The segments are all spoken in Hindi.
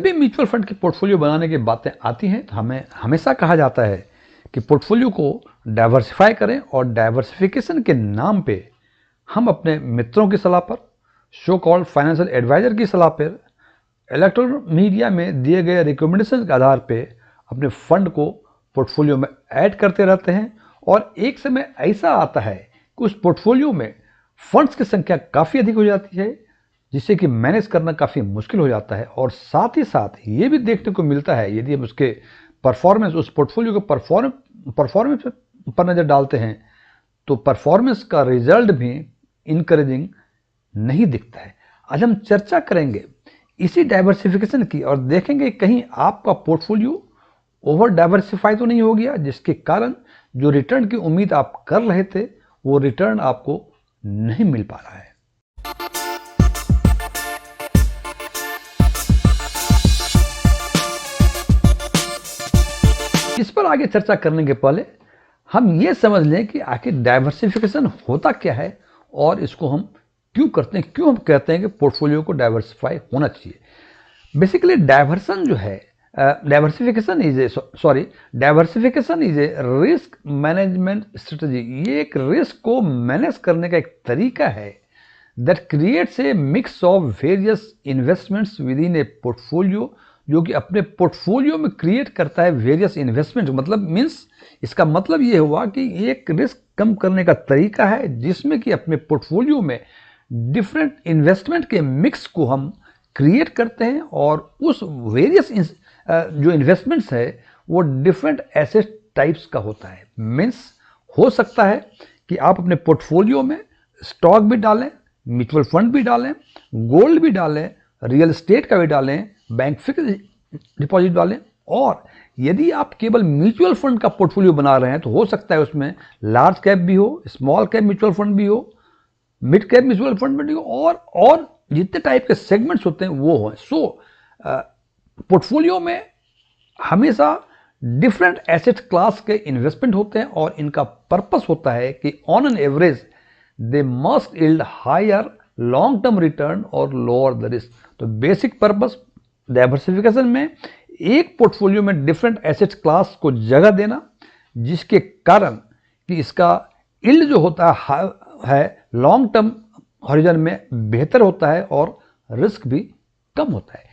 भी म्यूचुअल फंड की पोर्टफोलियो बनाने की बातें आती हैं तो हमें हमेशा कहा जाता है कि पोर्टफोलियो को डाइवर्सिफाई करें, और डाइवर्सिफिकेशन के नाम पे हम अपने मित्रों की सलाह पर, शो कॉल्ड फाइनेंशियल एडवाइजर की सलाह पर, इलेक्ट्रॉनिक मीडिया में दिए गए रिकमेंडेशन के आधार पे अपने फंड को पोर्टफोलियो में ऐड करते रहते हैं। और एक समय ऐसा आता है कि उस पोर्टफोलियो में फंड्स की संख्या काफ़ी अधिक हो जाती है, जिससे कि मैनेज करना काफ़ी मुश्किल हो जाता है। और साथ ही साथ ये भी देखने को मिलता है, यदि हम उसके परफॉर्मेंस, उस पोर्टफोलियो के परफॉर्मेंस पर नज़र डालते हैं तो परफॉर्मेंस का रिजल्ट भी इनकरेजिंग नहीं दिखता है। आज हम चर्चा करेंगे इसी डाइवर्सिफिकेशन की और देखेंगे कहीं आपका पोर्टफोलियो ओवर डाइवर्सिफाई तो नहीं हो गया, जिसके कारण जो रिटर्न की उम्मीद आप कर रहे थे वो रिटर्न आपको नहीं मिल पा रहा है। इस पर आगे चर्चा करने के पहले हम ये समझ लें कि आखिर डाइवर्सिफिकेशन होता क्या है और इसको हम क्यों करते हैं, क्यों हम कहते हैं कि पोर्टफोलियो को डाइवर्सिफाई होना चाहिए। Basically diversification is a risk management strategy. ये एक रिस्क को मैनेज करने का एक तरीका है that creates a mix of various investments with in A portfolio, जो कि अपने पोर्टफोलियो में क्रिएट करता है वेरियस इन्वेस्टमेंट। मतलब मीन्स इसका मतलब ये हुआ कि एक रिस्क कम करने का तरीका है जिसमें कि अपने पोर्टफोलियो में डिफरेंट इन्वेस्टमेंट के मिक्स को हम क्रिएट करते हैं, और उस वेरियस जो इन्वेस्टमेंट्स है वो डिफरेंट एसेट टाइप्स का होता है। मीन्स हो सकता है कि आप अपने पोर्टफोलियो में स्टॉक भी डालें, म्यूचुअल फंड भी डालें, गोल्ड भी डालें, रियल एस्टेट का भी डालें, बैंक फिक्स डिपॉजिट डालें। और यदि आप केवल म्यूचुअल फंड का पोर्टफोलियो बना रहे हैं तो हो सकता है उसमें लार्ज कैप भी हो, स्मॉल कैप म्यूचुअल फंड भी हो, मिड कैप म्यूचुअल फंड भी हो, और जितने टाइप के सेगमेंट्स होते हैं वो हो। सो पोर्टफोलियो में हमेशा डिफरेंट एसेट क्लास के इन्वेस्टमेंट होते हैं और इनका पर्पस होता है कि on an average they must yield higher long term return और लोअर द रिस्क। तो बेसिक पर्पस डाइवर्सिफिकेशन में एक पोर्टफोलियो में डिफरेंट एसेट क्लास को जगह देना, जिसके कारण कि इसका यील्ड जो होता है लॉन्ग टर्म हॉरिजन में बेहतर होता है और रिस्क भी कम होता है।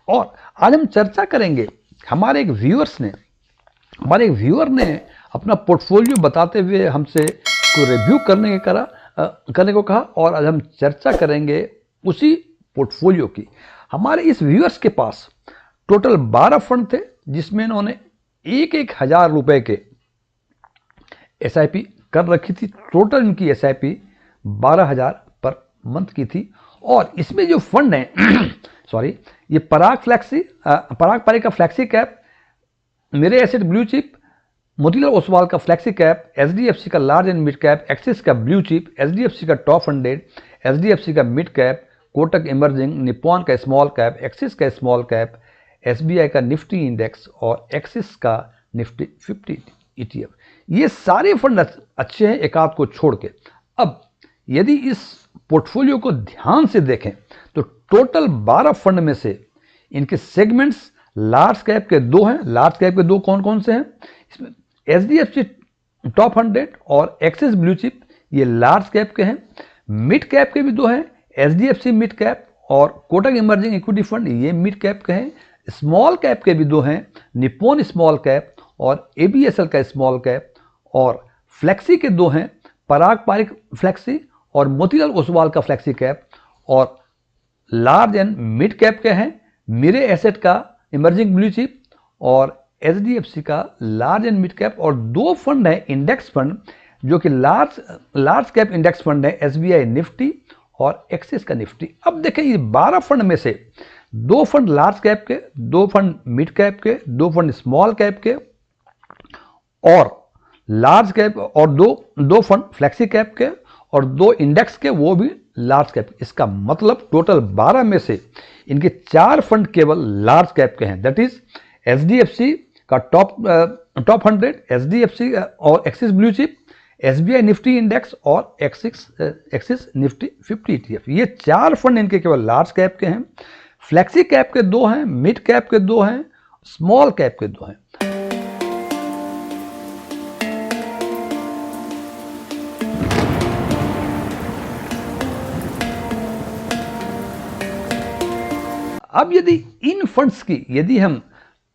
और आज हम चर्चा करेंगे, हमारे एक व्यूअर ने अपना पोर्टफोलियो बताते हुए हमसे को रिव्यू करने को कहा, और आज हम चर्चा करेंगे उसी पोर्टफोलियो की। हमारे इस व्यूअर्स के पास टोटल 12 फंड थे, जिसमें इन्होंने 1,000 रुपए के SIP कर रखी थी। टोटल इनकी SIP 12,000 पर मंथ की थी। और इसमें जो फंड है सॉरी, ये पराग पारी का फ्लैक्सी कैप, मेरे asset blue chip, Motilal Oswal का फ्लैक्सी कैप, HDFC का large and mid cap, axis का ब्लू चिप, HDFC का टॉप 100, HDFC का mid cap, Kotak emerging, Nippon का स्मॉल कैप, एक्सिस का स्मॉल कैप, SBI का निफ्टी इंडेक्स और एक्सिस का निफ्टी 50 ETF। ये सारे फंड अच्छे हैं एक आध को छोड़ के। अब यदि इस पोर्टफोलियो को ध्यान से देखें तो टोटल 12 फंड में से इनके सेगमेंट्स लार्ज कैप के 2 हैं। लार्ज कैप के 2 कौन कौन से हैं? इसमें HDFC टॉप 100 और एक्सिस ब्लू चिप, ये लार्ज कैप के हैं। मिड कैप के भी 2 हैं, HDFC मिड कैप और कोटक इमर्जिंग इक्विटी फंड, ये मिड कैप के हैं। स्मॉल कैप के भी 2 हैं, निप्पॉन स्मॉल कैप और ABSL का स्मॉल कैप। और फ्लैक्सी के 2 हैं, पराग पारिक फ्लैक्सी और मोतीलाल ओसवाल का फ्लैक्सी कैप। और लार्ज एंड मिड कैप के हैं, मेरे एसेट का इमर्जिंग ब्लू चिप और HDFC का लार्ज एंड मिड कैप। और 2 फंड है इंडेक्स फंड, जो कि लार्ज कैप इंडेक्स फंड है, SBI निफ्टी और एक्सिस का निफ्टी। अब देखें, ये 12 फंड में से 2 फंड लार्ज कैप के, 2 फंड मिड कैप के, 2 फंड स्मॉल कैप के और लार्ज कैप, और 2 फंड फ्लैक्सी कैप के और 2 इंडेक्स के, वो भी लार्ज कैप। इसका मतलब टोटल 12 में से इनके 4 फंड केवल लार्ज कैप के हैं। दैट इज HDFC का टॉप 100, HDFC और axis blue chip, SBI Nifty index और एक्सिस निफ्टी 50 ETF। ये 4 फंड इनके केवल लार्ज कैप के हैं। फ्लैक्सी कैप के 2 हैं, मिड कैप के 2 हैं, स्मॉल कैप के 2 हैं। अब यदि इन फंड्स की यदि हम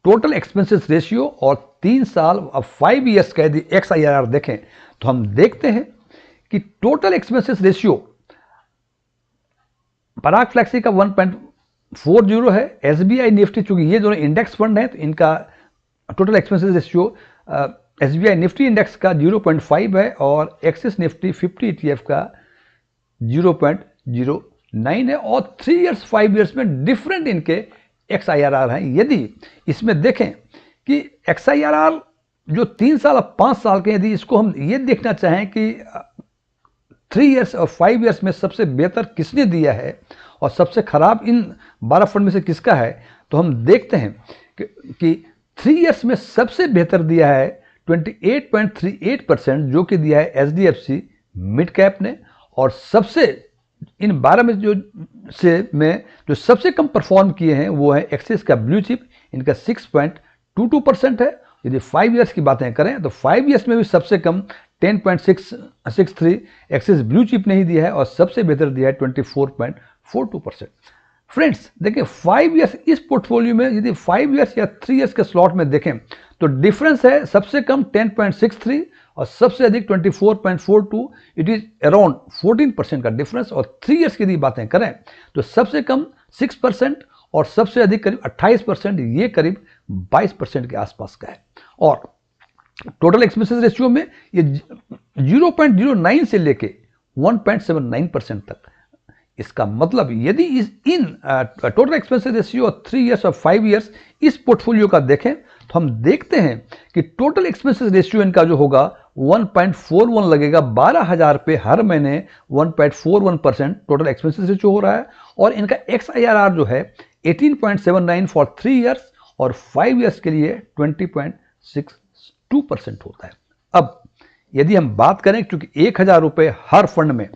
टोटल एक्सपेंसेस रेशियो और 3 साल अब 5 ईयर्स का यदि XIRR देखें तो हम देखते हैं कि टोटल एक्सपेंसेस रेशियो पराग फ्लैक्सी का 1.40 है, SBI निफ्टी, चूंकि ये दोनों इंडेक्स फंड हैं तो इनका total expenses ratio SBI Nifty index का 0.5 है और एक्सिस निफ्टी 50 ETF का 0.09 है और 3 ईयर्स 5 ईयर्स में डिफरेंट इनके XIRR हैं। यदि इसमें देखें कि XIRR जो 3 साल और 5 साल के, यदि इसको हम ये देखना चाहें कि 3 ईयर्स और 5 ईयर्स में सबसे बेहतर किसने दिया है और सबसे खराब इन 12 फंड में से किसका है, तो हम देखते हैं कि 3 ईयर्स में सबसे बेहतर दिया है 28.38% जो कि दिया है SDFC मिड कैप ने, और सबसे इन 12 में जो सबसे कम परफॉर्म किए हैं वो है एक्सिस का ब्लू चिप, इनका 6.22% है। यदि 5 ईयर्स की बातें करें तो 5 ईयर्स में भी सबसे कम 10.63 एक्सिस ब्लू चिप ने ही दिया है और सबसे बेहतर दिया है 24.42%। फ्रेंड्स देखिए 5 ईयर्स इस पोर्टफोलियो में यदि 5 ईयर्स या 3 ईयर्स के स्लॉट में देखें तो डिफरेंस है सबसे कम 10.63 और सबसे अधिक 24.42, इट इज अराउंड 14% का डिफरेंस। और 3 ईयर्स की यदि बातें करें तो सबसे कम 6% और सबसे अधिक करीब 28%, ये करीब 22% के आसपास का है। और टोटल एक्सपेंसेस रेशियो में ये 0.09 से लेके 1.79% तक। इसका मतलब यदि in total expenses ratio 3 years और 5 ईयर्स इस पोर्टफोलियो का देखें तो हम देखते हैं कि टोटल एक्सपेंसेस रेशियो इनका जो होगा 1.41 लगेगा। 12,000 पे हर महीने 1.41% टोटल एक्सपेंसेस रेशियो हो रहा है और इनका XIRR जो है 18.79 फॉर 3 ईयर्स और 5 ईयर्स के लिए 20.62% होता है। अब यदि हम बात करें, क्योंकि 1,000 रुपये हर फंड में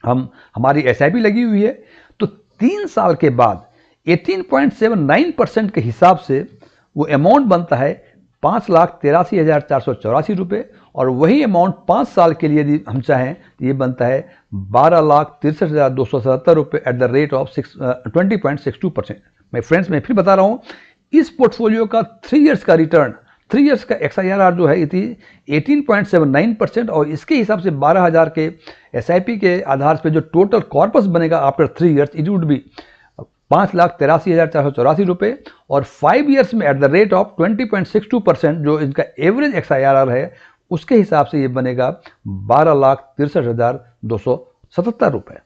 हमारी SIP लगी हुई है, तो 3 साल के बाद 18.79% के हिसाब से वो अमाउंट बनता है 5,83,484 रुपये, और वही अमाउंट 5 साल के लिए यदि हम चाहें तो ये बनता है 12,63,277 रुपये एट द रेट ऑफ 20.62%। मैं फ्रेंड्स मैं फिर बता रहा हूँ, इस पोर्टफोलियो का 3 ईयर्स का रिटर्न, 3 ईयर्स का XIRR जो है 18.79% और इसके हिसाब से 12,000 के SIP के आधार पर जो टोटल कॉर्पस बनेगा after 3 years it would be 5,83,484 रुपये, और 5 ईयर्स में एट द रेट ऑफ 20.62% जो इनका एवरेज XIRR है उसके हिसाब से ये बनेगा 12,63,277 रुपये।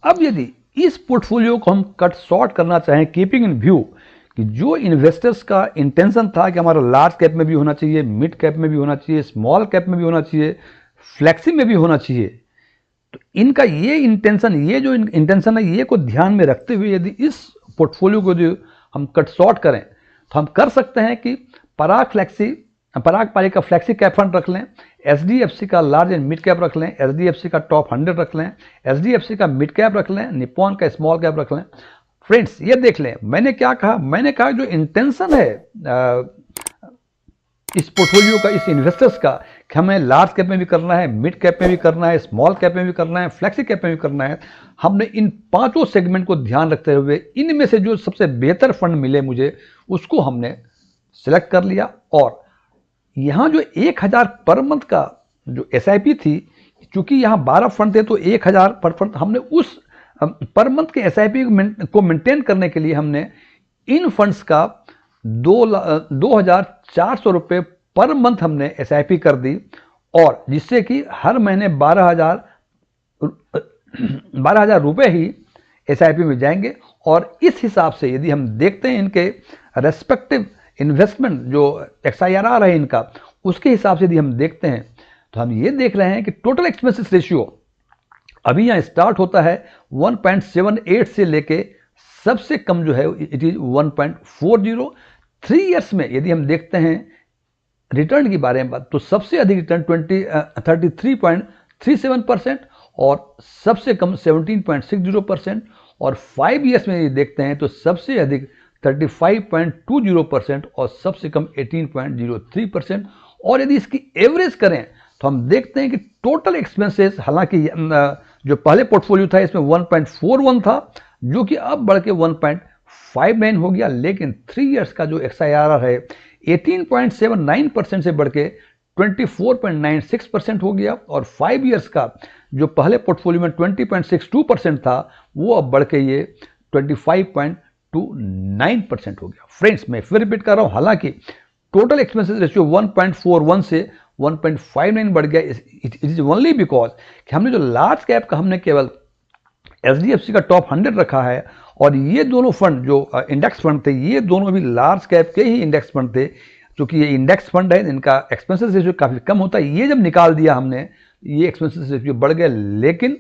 अब यदि इस पोर्टफोलियो को हम कट शॉर्ट करना चाहें, कीपिंग इन व्यू कि जो इन्वेस्टर्स का इंटेंशन था कि हमारा लार्ज कैप में भी होना चाहिए, मिड कैप में भी होना चाहिए, स्मॉल कैप में भी होना चाहिए, फ्लेक्सी में भी होना चाहिए, तो इनका ये इंटेंशन, ये जो इंटेंशन है ये को ध्यान में रखते हुए यदि इस पोर्टफोलियो को जो हम कट शॉर्ट करें तो हम कर सकते हैं कि पराग पारी का फ्लेक्सी कैप फंड रख लें, SDFC का लार्ज एंड मिड कैप रख लें, SDFC का टॉप 100 रख लें, SDFC का मिड कैप रख लें, निप्पॉन का स्मॉल कैप रख लें। फ्रेंड्स ये देख लें, मैंने क्या कहा, मैंने कहा जो इंटेंशन है इस पोर्टफोलियो का, इस इन्वेस्टर्स का, कि हमें लार्ज कैप में भी करना है, मिड कैप में भी करना है, स्मॉल कैप में भी करना है, फ्लेक्सी कैप में भी करना है। हमने इन 5 सेगमेंट को ध्यान रखते हुए इनमें से जो सबसे बेहतर फंड मिले मुझे उसको हमने सिलेक्ट कर लिया। और यहाँ जो 1,000 पर मंथ का जो SIP थी, चूंकि यहाँ 12 फंड थे तो 1,000 पर फंड, हमने उस पर मंथ के SIP को मेंटेन करने के लिए हमने इन फंड्स का 2,400 रुपये पर मंथ हमने SIP कर दी, और जिससे कि हर महीने 12,000 रुपये ही SIP में जाएंगे। और इस हिसाब से यदि हम देखते हैं इनके रेस्पेक्टिव इन्वेस्टमेंट जो XIRR है इनका, उसके हिसाब से यदि हम देखते हैं तो हम ये देख रहे हैं कि टोटल एक्सपेंसेस रेशियो अभी यहाँ स्टार्ट होता है 1.78 से लेके सबसे कम जो है इट इज 1.40। 3 ईयर्स में यदि हम देखते हैं रिटर्न की बारे में बात, तो सबसे अधिक रिटर्न 33.37% और सबसे कम 17.60%, और 5 ईयर्स में ये देखते हैं तो सबसे अधिक 35.20% और सबसे कम 18.03%। और यदि इसकी एवरेज करें तो हम देखते हैं कि टोटल एक्सपेंसेस, हालांकि जो पहले पोर्टफोलियो था इसमें 1.41 था, जो कि अब बढ़ के 1.59 हो गया, लेकिन 3 ईयर्स का जो XIRR है 18.79% से बढ़ के 24.96% हो गया, और 5 ईयर्स का जो पहले पोर्टफोलियो में 20.62% था वो अब बढ़ के ये 25.29% हो गया। फ्रेंड्स, मैं फिर रिपीट कर रहा हूं, हालांकि टोटल एक्सपेंसेस रेशियो 1.41 से 1.59 बढ़ गया। इट इज ओनली बिकॉज कि हमने जो लार्ज कैप का हमने केवल HDFC का टॉप 100 रखा है, और ये दोनों फंड जो इंडेक्स फंड थे ये दोनों भी लार्ज कैप के ही इंडेक्स फंड थे। क्योंकि ये इंडेक्स फंड है, इनका एक्सपेंसेस रेशियो काफ़ी कम होता है, ये जब निकाल दिया हमने ये एक्सपेंसेस रेशियो बढ़ गए, लेकिन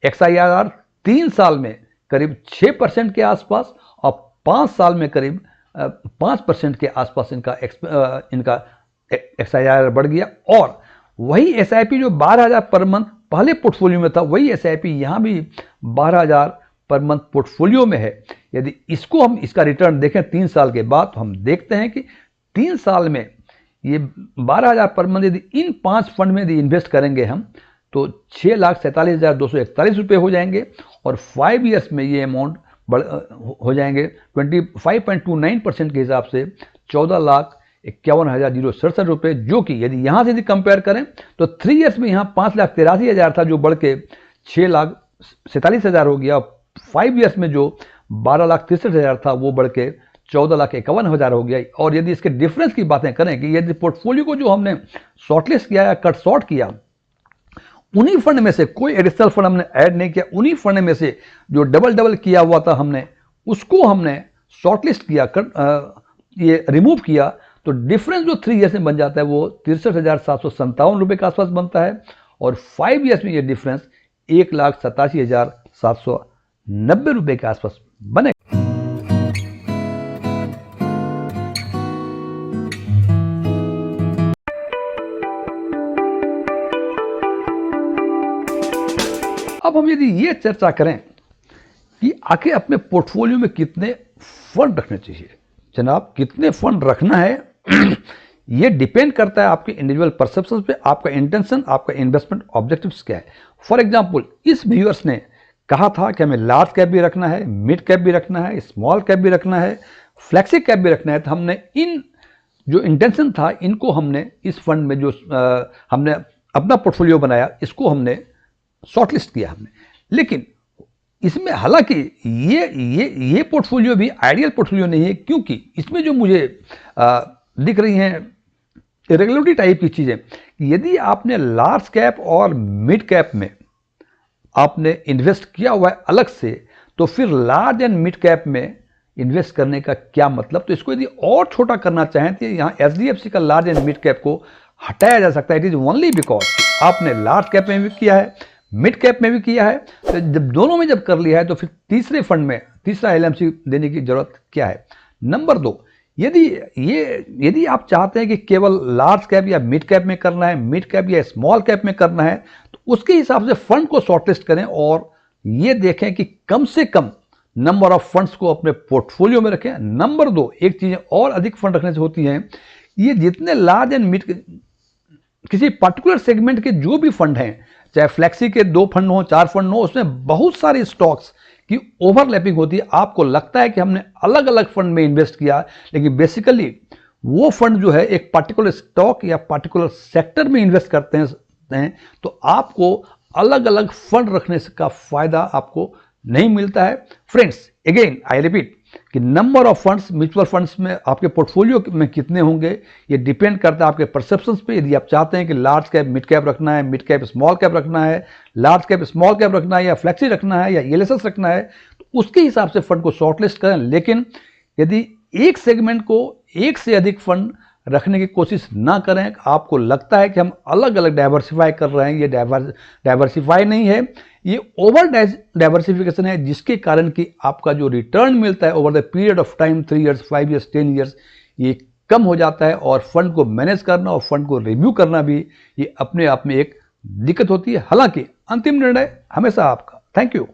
XIRR 3 साल में करीब 6% के आसपास और 5 साल में करीब 5% के आसपास इनका XIRR बढ़ गया। और वही SIP जो 12,000 पर मंथ पहले पोर्टफोलियो में था, वही SIP यहाँ भी 12,000 पर मंथ पोर्टफोलियो में है। यदि इसको हम इसका रिटर्न देखें 3 साल के बाद, तो हम देखते हैं कि 3 साल में ये 12,000 पर मंथ यदि इन 5 फंड में यदि इन्वेस्ट करेंगे हम, तो 6,47,241 रुपये हो जाएंगे, और 5 ईयर्स में ये अमाउंट हो जाएंगे 25.29% के हिसाब से 14,51,067 रुपये, जो कि यदि यहाँ से यदि कंपेयर करें तो 3 ईयर्स में यहाँ 5,83,000 था जो बढ़ के 6,47,000 हो गया। 5 ईयर्स में जो 12,63,000 था वो बढ़ के 14,51,000 हो गया। और यदि इसके डिफरेंस की बातें करें कि यदि पोर्टफोलियो को जो हमने शॉर्टलिस्ट किया या कट शॉर्ट किया, उन्हीं फंड में से कोई एडिशनल फंड हमने ऐड नहीं किया, उन्हीं फंड में से जो डबल किया हुआ था हमने उसको हमने शॉर्टलिस्ट किया, ये रिमूव किया, तो डिफरेंस जो 3 ईयर्स में बन जाता है वो 63,757 रुपये के आसपास बनता है, और 5 ईयर्स में ये डिफरेंस 1,87,790 रुपये के आसपास बने। अब हम यदि ये चर्चा करें कि आखिर अपने पोर्टफोलियो में कितने फंड रखने चाहिए, जनाब कितने फंड रखना है ये डिपेंड करता है आपके इंडिविजुअल परसेप्शन पे, आपका इंटेंशन, आपका इन्वेस्टमेंट ऑब्जेक्टिव्स क्या है। फॉर एग्जांपल, इस व्यूअर्स ने कहा था कि हमें लार्ज कैप भी रखना है, मिड कैप भी रखना है, स्मॉल कैप भी रखना है, फ्लेक्सी कैप भी रखना है, तो हमने इन जो इंटेंशन था इनको हमने इस फंड में जो हमने अपना पोर्टफोलियो बनाया इसको हमने शॉर्टलिस्ट किया हमने। लेकिन इसमें हालांकि ये पोर्टफोलियो भी आइडियल पोर्टफोलियो नहीं है, क्योंकि इसमें जो मुझे दिख रही हैं इरेगुलरिटी टाइप की चीज़ें, यदि आपने लार्ज कैप और मिड कैप में आपने इन्वेस्ट किया हुआ है अलग से, तो फिर लार्ज एंड मिड कैप में इन्वेस्ट करने का क्या मतलब। तो इसको यदि और छोटा करना चाहें तो यहाँ HDFC का लार्ज एंड मिड कैप को हटाया जा सकता है। इट इज ओनली बिकॉज आपने लार्ज कैप में भी किया है, मिड कैप में भी किया है, तो जब दोनों में जब कर लिया है तो फिर तीसरे फंड में तीसरा LMC देने की जरूरत क्या है। नंबर 2, यदि आप चाहते हैं कि केवल लार्ज कैप या मिड कैप में करना है, मिड कैप या स्मॉल कैप में करना है, तो उसके हिसाब से फंड को शॉर्टलिस्ट करें और ये देखें कि कम से कम नंबर ऑफ फंड्स को अपने पोर्टफोलियो में रखें। नंबर 2, एक चीज़ और अधिक फंड रखने से होती हैं, ये जितने लार्ज एंड मिड किसी पर्टिकुलर सेगमेंट के जो भी फंड हैं, चाहे फ्लेक्सी के 2 फंड हो, 4 फंड हो, उसमें बहुत सारे स्टॉक्स की ओवरलैपिंग होती है। आपको लगता है कि हमने अलग अलग फंड में इन्वेस्ट किया, लेकिन बेसिकली वो फंड जो है एक पर्टिकुलर स्टॉक या पर्टिकुलर सेक्टर में इन्वेस्ट करते हैं, तो आपको अलग अलग फंड रखने का फायदा आपको नहीं मिलता है। फ्रेंड्स, अगेन आई रिपीट कि number of funds, mutual funds में आपके पोर्टफोलियो में कितने होंगे ये डिपेंड करता है आपके परसेप्शंस पे। यदि आप चाहते हैं कि लार्ज कैप मिड कैप रखना है, मिड कैप स्मॉल कैप रखना है, लार्ज कैप स्मॉल कैप रखना है, या फ्लेक्सी रखना है, या ELSS रखना है, तो उसके हिसाब से फंड को शॉर्टलिस्ट करें। लेकिन यदि एक सेगमेंट को एक से अधिक फंड रखने की कोशिश ना करें, आपको लगता है कि हम अलग अलग डाइवर्सिफाई कर रहे हैं, ये डाइवर्सिफाई नहीं है, ये ओवर डाइवर्सिफिकेशन है, जिसके कारण कि आपका जो रिटर्न मिलता है over the period of time 3 years, 5 years, 10 years, ये कम हो जाता है और फंड को मैनेज करना और फंड को रिव्यू करना भी ये अपने आप में एक दिक्कत होती है। हालांकि अंतिम निर्णय हमेशा आपका। Thank you.